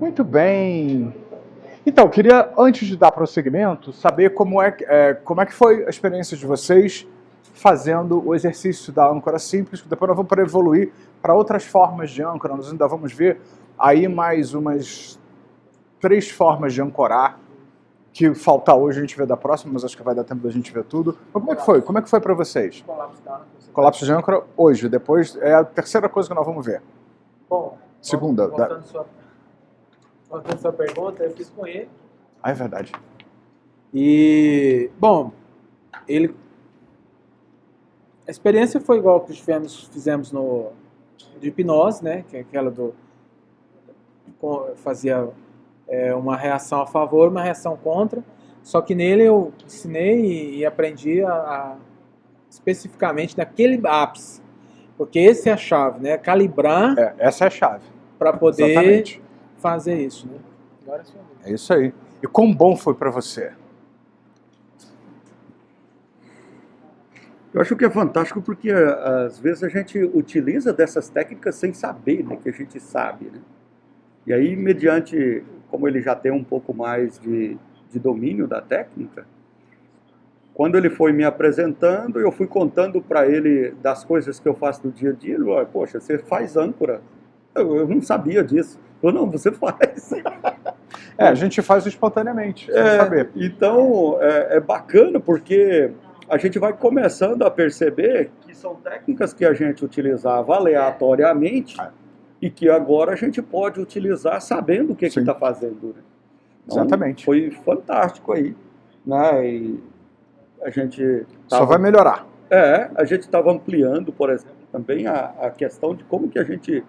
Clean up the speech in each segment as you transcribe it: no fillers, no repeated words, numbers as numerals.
Muito bem. Então, queria, antes de dar prosseguimento, saber como é que foi a experiência de vocês fazendo o exercício da âncora simples, que depois nós vamos poder evoluir para outras formas de âncora. Nós ainda vamos ver aí mais umas 3 formas de ancorar, que falta hoje a gente vê da próxima, mas acho que vai dar tempo da gente ver tudo. Mas como é que foi? Como é que foi para vocês? Colapso da âncora. Colapso de âncora hoje, depois é a terceira coisa que nós vamos ver. Bom, Segunda. voltando à sua pergunta, eu fiz com ele. Ah, é verdade. E, bom, a experiência foi igual que fizemos de hipnose, né? Que é aquela fazia uma reação a favor, uma reação contra. Só que nele eu ensinei e aprendi especificamente naquele ápice. Porque esse é a chave, né? Calibrar Essa é a chave. para poder Exatamente. fazer isso, né? Agora é sua vez. É isso aí. E quão bom foi para você? Eu acho que é fantástico porque às vezes a gente utiliza dessas técnicas sem saber, né, que a gente sabe, né? E aí, mediante, como ele já tem um pouco mais de domínio da técnica, quando ele foi me apresentando, eu fui contando para ele das coisas que eu faço no dia a dia. Ele falou: poxa, você faz âncora? Eu não sabia disso. Eu falei: não, você faz. A gente faz espontaneamente, sem saber. Então, é bacana porque a gente vai começando a perceber que são técnicas que a gente utilizava aleatoriamente e que agora a gente pode utilizar sabendo o que está fazendo. Né? Então, Exatamente. foi fantástico aí. Né? E a gente Só vai melhorar. a gente estava ampliando, por exemplo, também a questão de como que a gente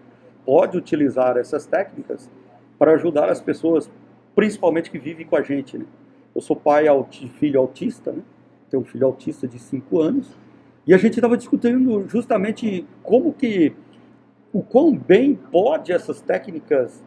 pode utilizar essas técnicas para ajudar as pessoas, principalmente que vivem com a gente. Né? Eu sou pai de filho autista, né? Tenho um filho autista de 5 anos, e a gente estava discutindo justamente o quão bem pode essas técnicas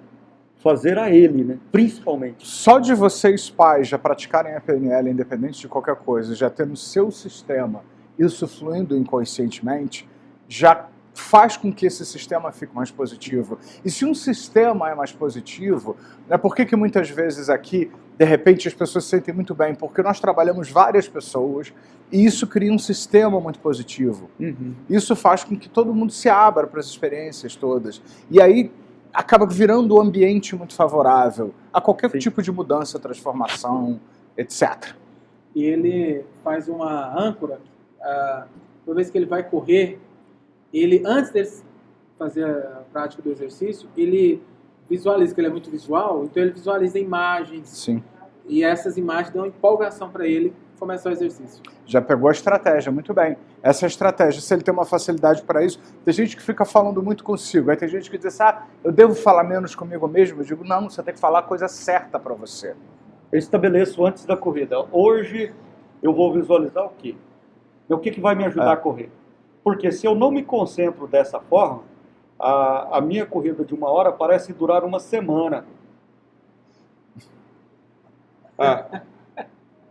fazer a ele, né? Principalmente. Só de vocês pais já praticarem a PNL, independente de qualquer coisa, já ter no seu sistema isso fluindo inconscientemente, já faz com que esse sistema fique mais positivo. E se um sistema é mais positivo, né, por que muitas vezes aqui, de repente, as pessoas se sentem muito bem? Porque nós trabalhamos várias pessoas e isso cria um sistema muito positivo. Uhum. Isso faz com que todo mundo se abra para as experiências todas. E aí acaba virando um ambiente muito favorável a qualquer tipo de mudança, transformação, etc. E ele faz uma âncora, toda vez que ele vai correr, ele, antes de fazer a prática do exercício, ele visualiza, que ele é muito visual, então ele visualiza imagens. Sim. E essas imagens dão empolgação para ele começar o exercício. Já pegou a estratégia, muito bem. Essa estratégia, se ele tem uma facilidade para isso, tem gente que fica falando muito consigo, aí tem gente que diz assim, eu devo falar menos comigo mesmo? Eu digo, não, você tem que falar a coisa certa para você. Eu estabeleço antes da corrida. Hoje eu vou visualizar o quê? O que vai me ajudar a correr? Porque se eu não me concentro dessa forma, a minha corrida de 1 hora parece durar uma semana.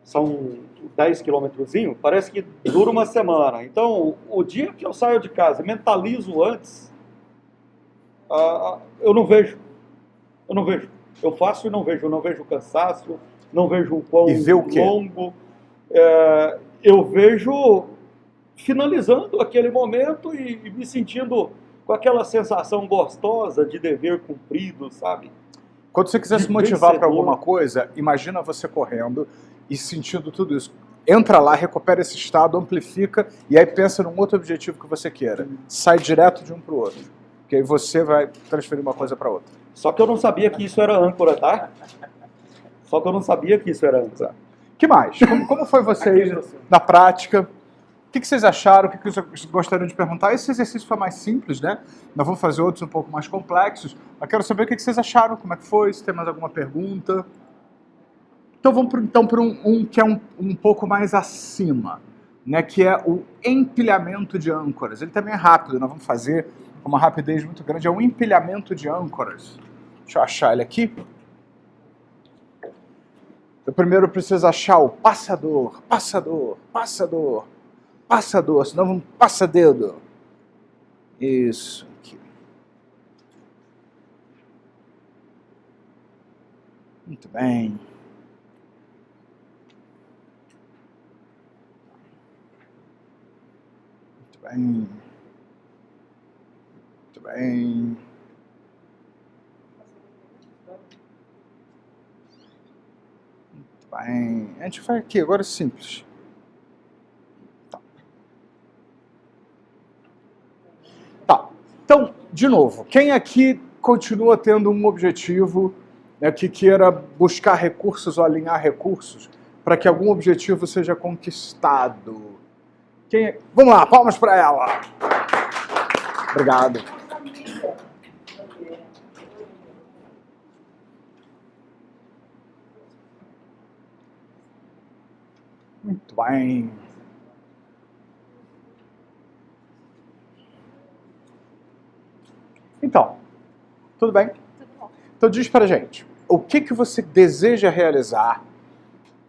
São 10 quilômetrozinhos, parece que dura uma semana. Então, o dia que eu saio de casa, mentalizo antes, eu não vejo. Eu faço e não vejo. Eu não vejo o cansaço, não vejo o quão longo. Eu vejo finalizando aquele momento e me sentindo com aquela sensação gostosa de dever cumprido, sabe? Quando você quiser se motivar para alguma coisa, imagina você correndo e sentindo tudo isso. Entra lá, recupera esse estado, amplifica e aí pensa num outro objetivo que você queira. Sai direto de um para o outro. Que aí você vai transferir uma coisa para outra. Só que eu não sabia que isso era âncora, tá? Só que eu não sabia que isso era âncora. Que mais? Como foi vocês na prática? O que vocês acharam? O que vocês gostariam de perguntar? Esse exercício foi mais simples, né? Nós vamos fazer outros um pouco mais complexos. Mas quero saber o que vocês acharam, como é que foi, se tem mais alguma pergunta. Então vamos para um que é um pouco mais acima, né? Que é o empilhamento de âncoras. Ele também é rápido, nós vamos fazer com uma rapidez muito grande. É um empilhamento de âncoras. Deixa eu achar ele aqui. Eu primeiro preciso achar o passador, senão vamos passa-dedo. Isso aqui. Muito bem. Muito bem. Muito bem. Muito bem. A gente vai aqui, agora é simples. Tá. Então, de novo, quem aqui continua tendo um objetivo, né, que queira buscar recursos ou alinhar recursos para que algum objetivo seja conquistado? Vamos lá, palmas para ela. Obrigado. Muito bem. Então, tudo bem? Tudo bom. Então diz pra gente, o que você deseja realizar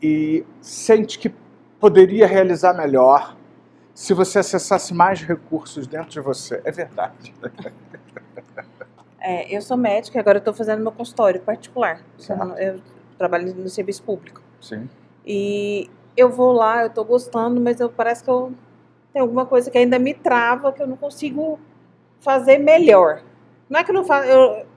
e sente que poderia realizar melhor se você acessasse mais recursos dentro de você? É verdade. Eu sou médica e agora eu estou fazendo meu consultório particular. Certo. Eu trabalho no serviço público. Sim. E eu vou lá, eu estou gostando, mas parece que eu tenho alguma coisa que ainda me trava, que eu não consigo fazer melhor. Não é que eu não faço,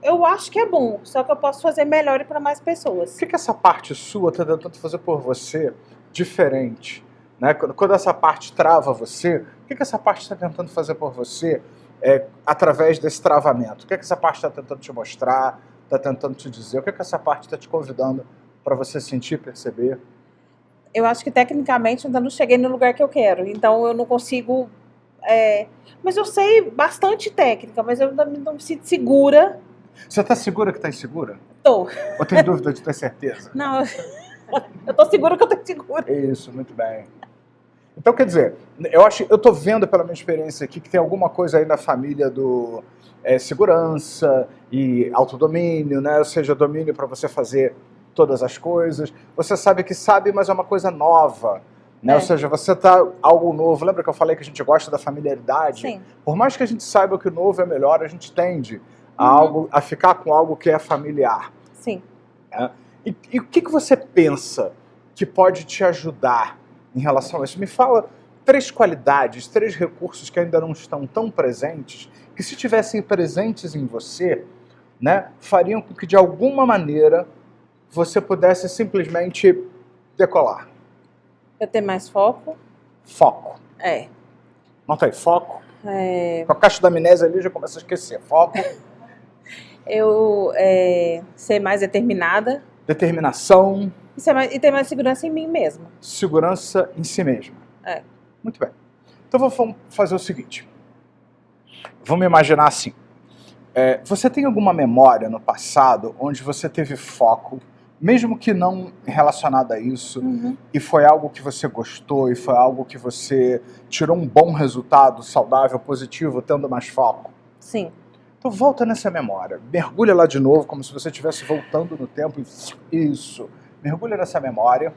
eu acho que é bom, só que eu posso fazer melhor e para mais pessoas. O que essa parte sua está tentando fazer por você diferente? Né? Quando essa parte trava você, o que essa parte está tentando fazer por você através desse travamento? O que essa parte está tentando te mostrar, está tentando te dizer? O que essa parte está te convidando para você sentir, perceber? Eu acho que tecnicamente ainda não cheguei no lugar que eu quero, então eu não consigo... mas eu sei bastante técnica, mas eu não me sinto segura. Você está segura que está insegura? Tô. Ou tem dúvida de ter certeza? Não, eu tô segura que eu tô segura. Isso, muito bem. Então, quer dizer, eu tô vendo pela minha experiência aqui que tem alguma coisa aí na família do segurança e autodomínio, né? Ou seja, domínio para você fazer todas as coisas. Você sabe que sabe, mas é uma coisa nova, né? Ou seja, você tá algo novo. Lembra que eu falei que a gente gosta da familiaridade? Sim. Por mais que a gente saiba que o novo é melhor, a gente tende a ficar com algo que é familiar. Sim. Né? E o que você pensa que pode te ajudar em relação a isso? Me fala 3 qualidades, 3 recursos que ainda não estão tão presentes, que se tivessem presentes em você, né, fariam com que de alguma maneira você pudesse simplesmente decolar. Eu ter mais foco. Foco. Nota aí, foco. Com a caixa da amnésia ali já começa a esquecer. Foco. Eu ser mais determinada. Determinação. E ter mais segurança em mim mesma. Segurança em si mesma. Muito bem. Então vamos fazer o seguinte. Vamos imaginar assim. Você tem alguma memória no passado onde você teve foco, mesmo que não relacionado a isso, e foi algo que você gostou, e foi algo que você tirou um bom resultado, saudável, positivo, tendo mais foco? Sim. Então volta nessa memória. Mergulha lá de novo, como se você estivesse voltando no tempo. Isso. Mergulha nessa memória.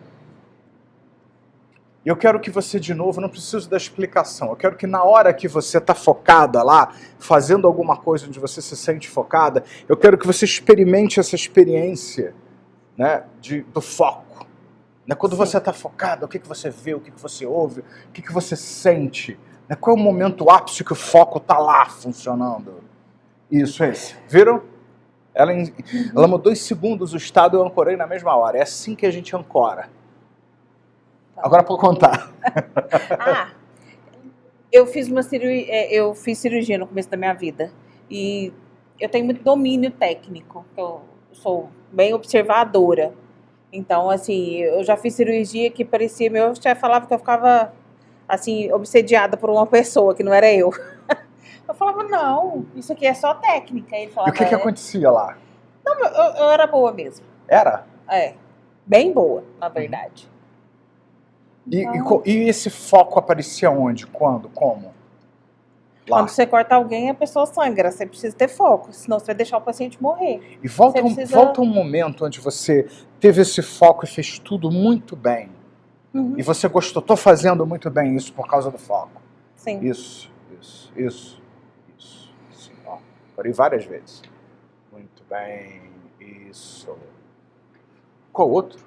E eu quero que você, de novo, não preciso da explicação, eu quero que na hora que você está focada lá, fazendo alguma coisa onde você se sente focada, eu quero que você experimente essa experiência, né, do foco. Né? Quando você está focada, o que você vê, o que você ouve, o que você sente, né? Qual é o momento ápice que o foco está lá funcionando? Isso, esse. Viram? Ela mudou em segundos o estado, eu ancorei na mesma hora. É assim que a gente ancora. Agora pode contar. Eu fiz cirurgia no começo da minha vida. E eu tenho muito domínio técnico. Eu sou bem observadora. Então, assim, eu já fiz cirurgia que parecia... Meu chefe falava que eu ficava, assim, obsediada por uma pessoa, que não era eu. Eu falava, não, isso aqui é só técnica. Ele falava, E o que acontecia lá? Não, eu era boa mesmo. Era? Bem boa, na verdade. E esse foco aparecia onde? Quando? Como? Lá. Quando você corta alguém, a pessoa sangra. Você precisa ter foco, senão você vai deixar o paciente morrer. E volta um momento onde você teve esse foco e fez tudo muito bem. E você gostou, tô fazendo muito bem isso por causa do foco. Sim. Isso. Ó, corri várias vezes. Muito bem, isso. Qual outro?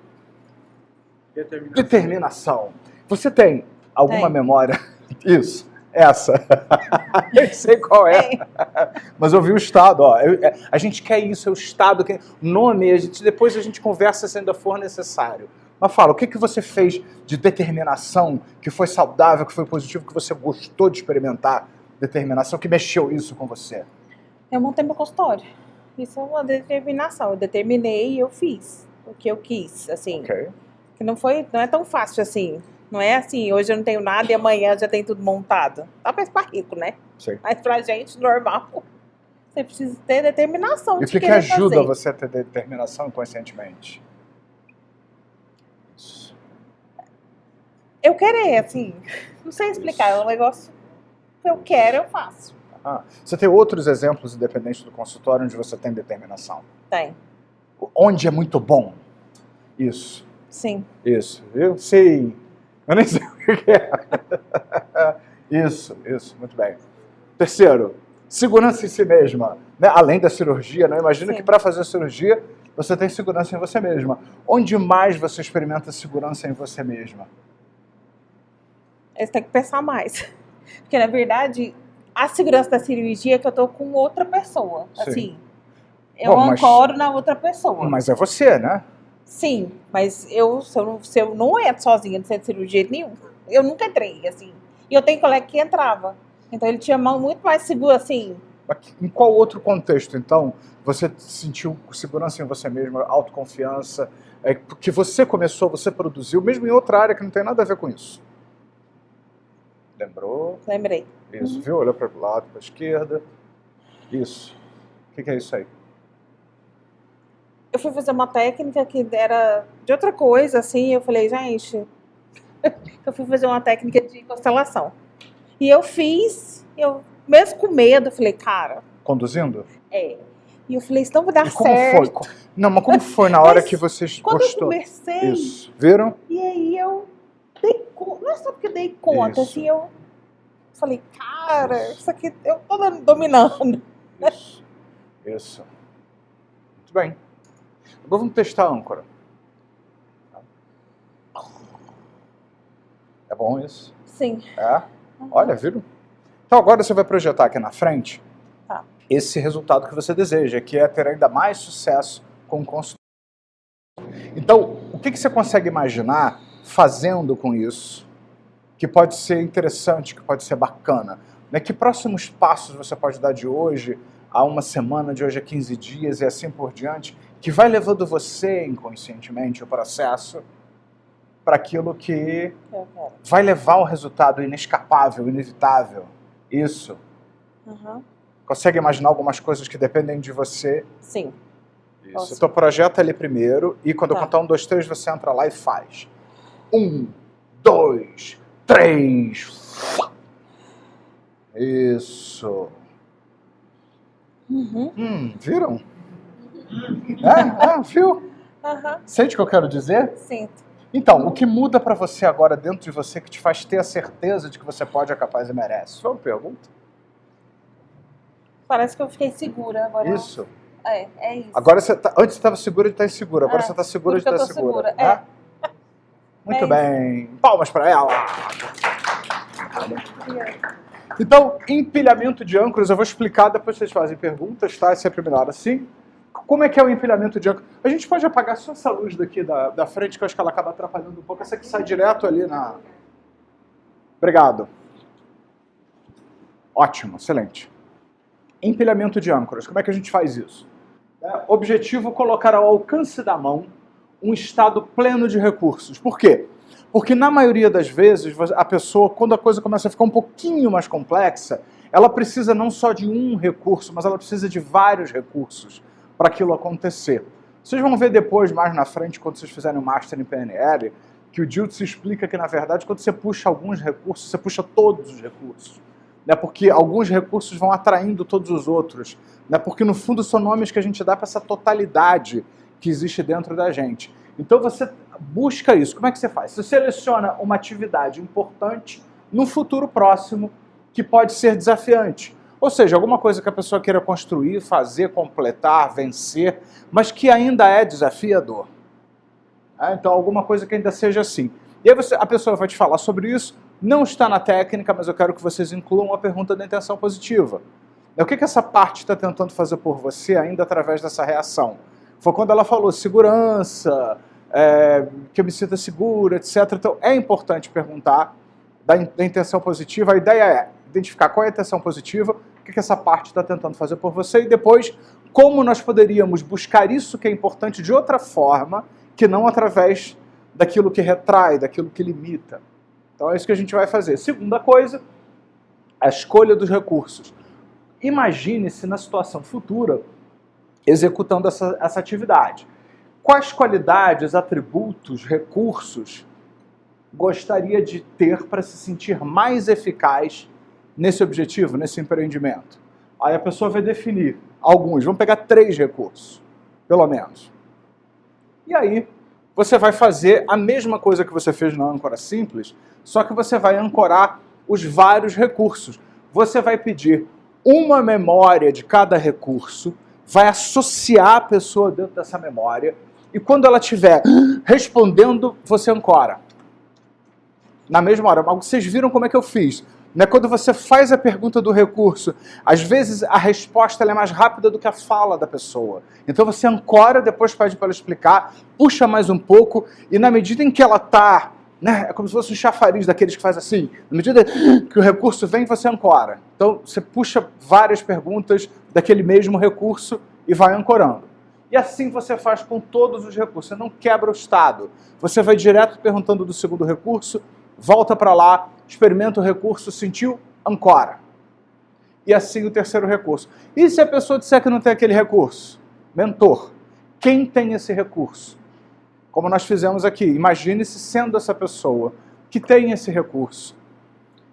Determinação. Determinação. Você tem alguma Tem. memória? Isso, essa. Eu sei qual é. Tem. Mas eu vi o estado, ó. A gente quer isso, é o estado, nome, depois a gente conversa se ainda for necessário. Mas fala, o que você fez de determinação, que foi saudável, que foi positivo, que você gostou de experimentar? Determinação, que mexeu isso com você? Eu montei meu consultório. Isso é uma determinação. Eu determinei e eu fiz o que eu quis, assim. Ok. Que não é tão fácil assim. Não é assim, hoje eu não tenho nada e amanhã já tem tudo montado. Talvez para rico, né? Sim. Mas pra gente, normal, você precisa ter determinação E o de que querer ajuda fazer. você a ter determinação inconscientemente? Isso. Eu querer, assim, não sei explicar, é um negócio que eu quero, eu faço. Ah, você tem outros exemplos, independente do consultório, onde você tem determinação? Tem, Onde é muito bom? Isso. sim. Isso. Eu sei. Eu nem sei o que é. Isso, muito bem. Terceiro, segurança em si mesma. Né? Além da cirurgia, né? Imagina Sim. que para fazer a cirurgia, você tem segurança em você mesma. Onde mais você experimenta segurança em você mesma? Eles têm que pensar mais. Porque, na verdade, a segurança da cirurgia é que eu tô com outra pessoa. Sim. Assim, eu Bom, mas- ancoro na outra pessoa. Mas é você, né? Sim, mas se eu não entro sozinha no centro de cirurgia nenhum, eu nunca entrei, assim. E eu tenho colega que entrava. Então ele tinha mão muito mais segura, assim. Em qual outro contexto, então, você sentiu segurança em você mesma, autoconfiança, que você começou, você produziu, mesmo em outra área que não tem nada a ver com isso? Lembrou? Lembrei. Isso, viu? Olhou para o lado, para a esquerda. Isso. O que é isso aí? Eu fui fazer uma técnica que era de outra coisa, assim. Eu falei, gente, eu fui fazer uma técnica de constelação. E eu fiz, mesmo com medo, eu falei, cara, Conduzindo? E eu falei, isso não vai dar E como certo. foi? Não, mas como foi na hora Mas que você Quando gostou? eu comecei, Isso. Viram? e aí eu dei conta, não é só porque eu dei conta, Isso. assim, eu falei, cara, isso aqui eu tô dominando. Isso. Isso. Muito bem. Agora vamos testar a âncora. É bom isso? Sim. É? Olha, viram? Então agora você vai projetar aqui na frente Tá. esse resultado que você deseja, que é ter ainda mais sucesso com o consultório. Então, o que você consegue imaginar fazendo com isso que pode ser interessante, que pode ser bacana? Né? Que próximos passos você pode dar de hoje a uma semana, de hoje a 15 dias e assim por diante, que vai levando você inconscientemente o processo para aquilo que Eu quero. vai levar ao resultado inescapável, inevitável. Isso. Uhum. Consegue imaginar algumas coisas que dependem de você? Sim. Isso. Posso. Então projeta ali primeiro e quando eu Tá. contar 1, 2, 3, você entra lá e faz. 1, 2, 3. Isso. Viram? Viu? Uhum. Sente o que eu quero dizer? Sinto. Então, o que muda pra você agora dentro de você que te faz ter a certeza de que você pode, é capaz e merece? Só uma pergunta. Parece que eu fiquei segura agora. Isso. É isso. Agora você tá, antes você estava segura de estar insegura, agora É, você está segura de porque eu estar tô segura. segura, é. Muito É bem. Palmas para ela. Então, empilhamento de âncoras, eu vou explicar, depois vocês fazem perguntas, tá? Essa é a primeira hora. Sim. Como é que é o empilhamento de âncoras? A gente pode apagar só essa luz daqui da frente, que eu acho que ela acaba atrapalhando um pouco. Essa aqui sai direto ali na... Obrigado. Ótimo, excelente. Empilhamento de âncoras, como é que a gente faz isso? Objetivo, colocar ao alcance da mão um estado pleno de recursos. Por quê? Porque na maioria das vezes, a pessoa, quando a coisa começa a ficar um pouquinho mais complexa, ela precisa não só de um recurso, mas ela precisa de vários recursos para aquilo acontecer. Vocês vão ver depois, mais na frente, quando vocês fizerem o Master em PNL, que o Jutsu explica que, na verdade, quando você puxa alguns recursos, você puxa todos os recursos. Né? Porque alguns recursos vão atraindo todos os outros. Né? Porque, no fundo, são nomes que a gente dá para essa totalidade que existe dentro da gente. Então, você busca isso. Como é que você faz? Você seleciona uma atividade importante no futuro próximo que pode ser desafiante. Ou seja, alguma coisa que a pessoa queira construir, fazer, completar, vencer, mas que ainda é desafiador. Então, alguma coisa que ainda seja assim. E aí a pessoa vai te falar sobre isso, não está na técnica, mas eu quero que vocês incluam a pergunta da intenção positiva. O que essa parte está tentando fazer por você ainda através dessa reação? Foi quando ela falou segurança, que eu me sinta segura, etc. Então, é importante perguntar da intenção positiva. A ideia é identificar qual é a intenção positiva, o que essa parte está tentando fazer por você, e depois, como nós poderíamos buscar isso que é importante de outra forma, que não através daquilo que retrai, daquilo que limita. Então é isso que a gente vai fazer. Segunda coisa, a escolha dos recursos. Imagine-se na situação futura executando essa atividade. Quais qualidades, atributos, recursos gostaria de ter para se sentir mais eficaz nesse objetivo, nesse empreendimento? Aí a pessoa vai definir alguns. Vamos pegar 3 recursos, pelo menos. E aí você vai fazer a mesma coisa que você fez na âncora simples, só que você vai ancorar os vários recursos. Você vai pedir uma memória de cada recurso, vai associar a pessoa dentro dessa memória, e quando ela estiver respondendo, você ancora. Na mesma hora. Mas vocês viram como é que eu fiz? Quando você faz a pergunta do recurso, às vezes a resposta é mais rápida do que a fala da pessoa. Então você ancora, depois pede para ela explicar, puxa mais um pouco, e na medida em que ela está, é como se fosse um chafariz daqueles que faz assim, na medida que o recurso vem, você ancora. Então você puxa várias perguntas daquele mesmo recurso e vai ancorando. E assim você faz com todos os recursos, você não quebra o estado. Você vai direto perguntando do segundo recurso, volta para lá, experimenta o recurso, sentiu, ancora. E assim o terceiro recurso. E se a pessoa disser que não tem aquele recurso? Mentor. Quem tem esse recurso? Como nós fizemos aqui, imagine-se sendo essa pessoa que tem esse recurso.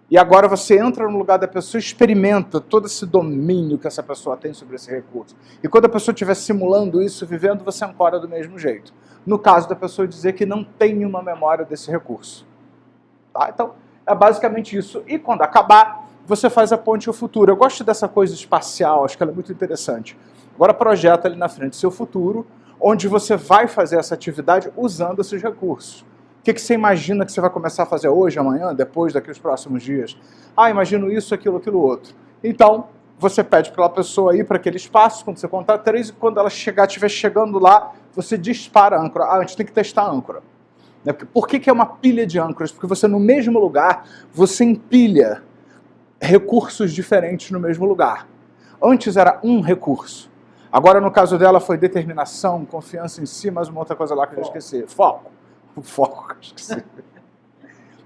E agora você entra no lugar da pessoa e experimenta todo esse domínio que essa pessoa tem sobre esse recurso. E quando a pessoa estiver simulando isso, vivendo, você ancora do mesmo jeito. No caso da pessoa dizer que não tem uma memória desse recurso. Tá? Então, é basicamente isso. E quando acabar, você faz a ponte ao futuro. Eu gosto dessa coisa espacial, acho que ela é muito interessante. Agora projeta ali na frente seu futuro, onde você vai fazer essa atividade usando esses recursos. O que você imagina que você vai começar a fazer hoje, amanhã, depois, daqui os próximos dias? Imagino isso, aquilo, outro. Então, você pede para a pessoa ir para aquele espaço, quando você contar 3, e quando ela estiver chegando lá, você dispara a âncora. A gente tem que testar a âncora. Por que é uma pilha de âncoras? Porque você, no mesmo lugar, você empilha recursos diferentes no mesmo lugar. Antes era um recurso. Agora, no caso dela, foi determinação, confiança em si, mais uma outra coisa lá que eu já esqueci. Foco. O foco que eu esqueci.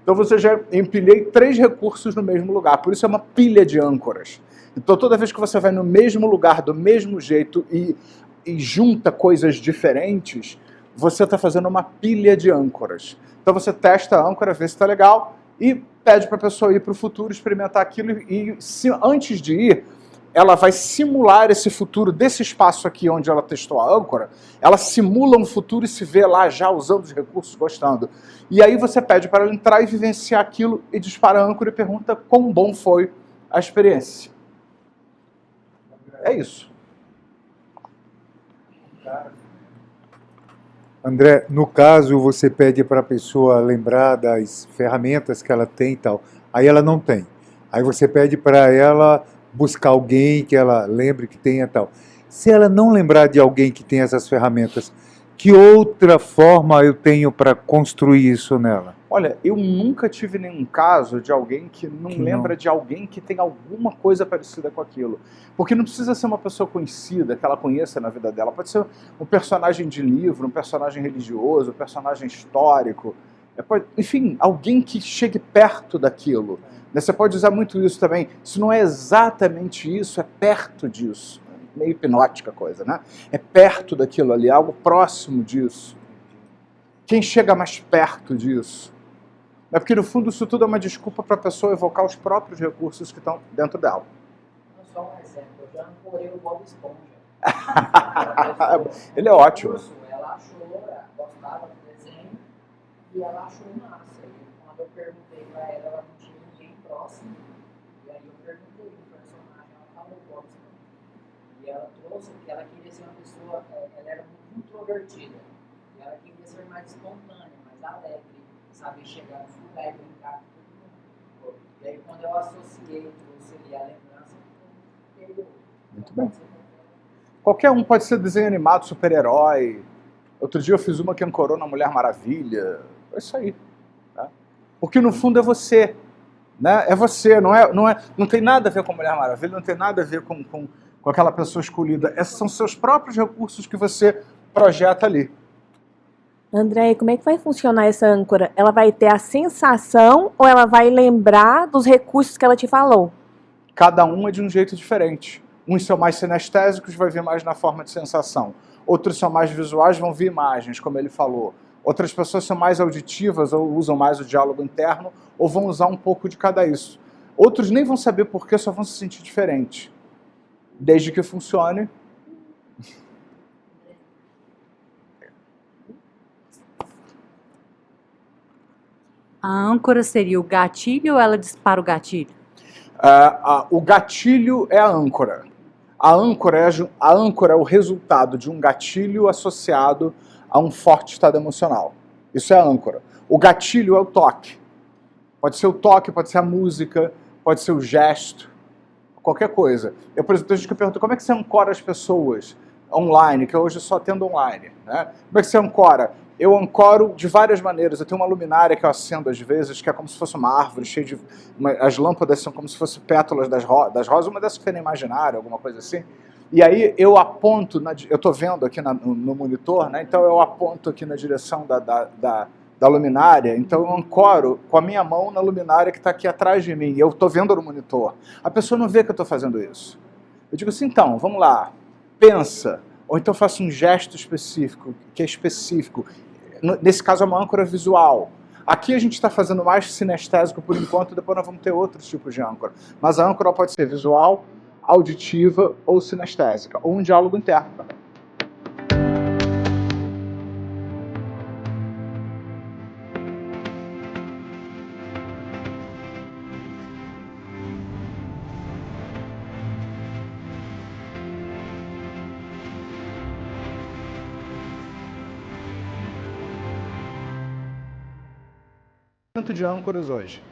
Então você já empilhei 3 recursos no mesmo lugar. Por isso é uma pilha de âncoras. Então toda vez que você vai no mesmo lugar, do mesmo jeito e junta coisas diferentes, você está fazendo uma pilha de âncoras. Então você testa a âncora, vê se está legal e pede para a pessoa ir para o futuro, experimentar aquilo e antes de ir, ela vai simular esse futuro desse espaço aqui onde ela testou a âncora, ela simula um futuro e se vê lá já usando os recursos, gostando. E aí você pede para ela entrar e vivenciar aquilo e dispara a âncora e pergunta quão bom foi a experiência. É isso. André, no caso, você pede para a pessoa lembrar das ferramentas que ela tem e tal. Aí ela não tem. Aí você pede para ela buscar alguém que ela lembre que tenha e tal. Se ela não lembrar de alguém que tem essas ferramentas, que outra forma eu tenho para construir isso nela? Olha, eu nunca tive nenhum caso de alguém que não lembra de alguém que tem alguma coisa parecida com aquilo. Porque não precisa ser uma pessoa conhecida, que ela conheça na vida dela. Pode ser um personagem de livro, um personagem religioso, um personagem histórico. Enfim, alguém que chegue perto daquilo. Você pode usar muito isso também. Se não é exatamente isso, é perto disso. Meio hipnótica a coisa, né? É perto daquilo ali, algo próximo disso. Quem chega mais perto disso? É porque, no fundo, isso tudo é uma desculpa para a pessoa evocar os próprios recursos que estão dentro dela. Só um exemplo, eu já ancorei o Bob Esponja. Ele é ótimo. Ela achou, gostava do desenho, e ela achou massa. E quando eu perguntei para ela, ela não tinha ninguém próximo. E aí eu perguntei o personagem, ela falou Bob Esponja. E ela trouxe que ela queria ser uma pessoa, ela era muito introvertida. E ela queria ser mais espontânea, mais alegre, saber chegar nos lugares e brincar com todo mundo. E aí, quando eu associei, trouxe ali a lembrança, pegou. Muito bem. Qualquer um pode ser desenho animado, super-herói. Outro dia eu fiz uma que ancorou na Mulher Maravilha. É isso aí. Tá? Porque no fundo é você. Né? É você, não tem nada a ver com a Mulher Maravilha, não tem nada a ver com aquela pessoa escolhida. Esses são seus próprios recursos que você projeta ali. André, como é que vai funcionar essa âncora? Ela vai ter a sensação ou ela vai lembrar dos recursos que ela te falou? Cada um é de um jeito diferente. Uns são mais sinestésicos, vai vir mais na forma de sensação. Outros são mais visuais, vão vir imagens, como ele falou. Outras pessoas são mais auditivas, ou usam mais o diálogo interno, ou vão usar um pouco de cada isso. Outros nem vão saber porquê, só vão se sentir diferentes. Desde que funcione. A âncora seria o gatilho ou ela dispara o gatilho? O gatilho é a âncora. A âncora é o resultado de um gatilho associado a um forte estado emocional. Isso é a âncora. O gatilho é o toque. Pode ser o toque, pode ser a música, pode ser o gesto, qualquer coisa. Eu, por exemplo, tem gente que pergunta como é que você ancora as pessoas online, que hoje eu só atendo online. Né? Como é que você ancora? Eu ancoro de várias maneiras. Eu tenho uma luminária que eu acendo às vezes, que é como se fosse uma árvore cheia de... as lâmpadas são como se fossem pétalas das rosas, uma dessas que tem na Imaginária, alguma coisa assim. E aí eu aponto, eu estou vendo aqui no monitor, né? Então eu aponto aqui na direção da luminária, então eu ancoro com a minha mão na luminária que está aqui atrás de mim, e eu estou vendo no monitor. A pessoa não vê que eu estou fazendo isso. Eu digo assim, então, vamos lá, pensa, ou então faço um gesto específico, que é específico. Nesse caso é uma âncora visual. Aqui a gente está fazendo mais sinestésico por enquanto, depois nós vamos ter outros tipos de âncora. Mas a âncora pode ser visual, auditiva ou sinestésica, ou um diálogo interno. De âncoras hoje.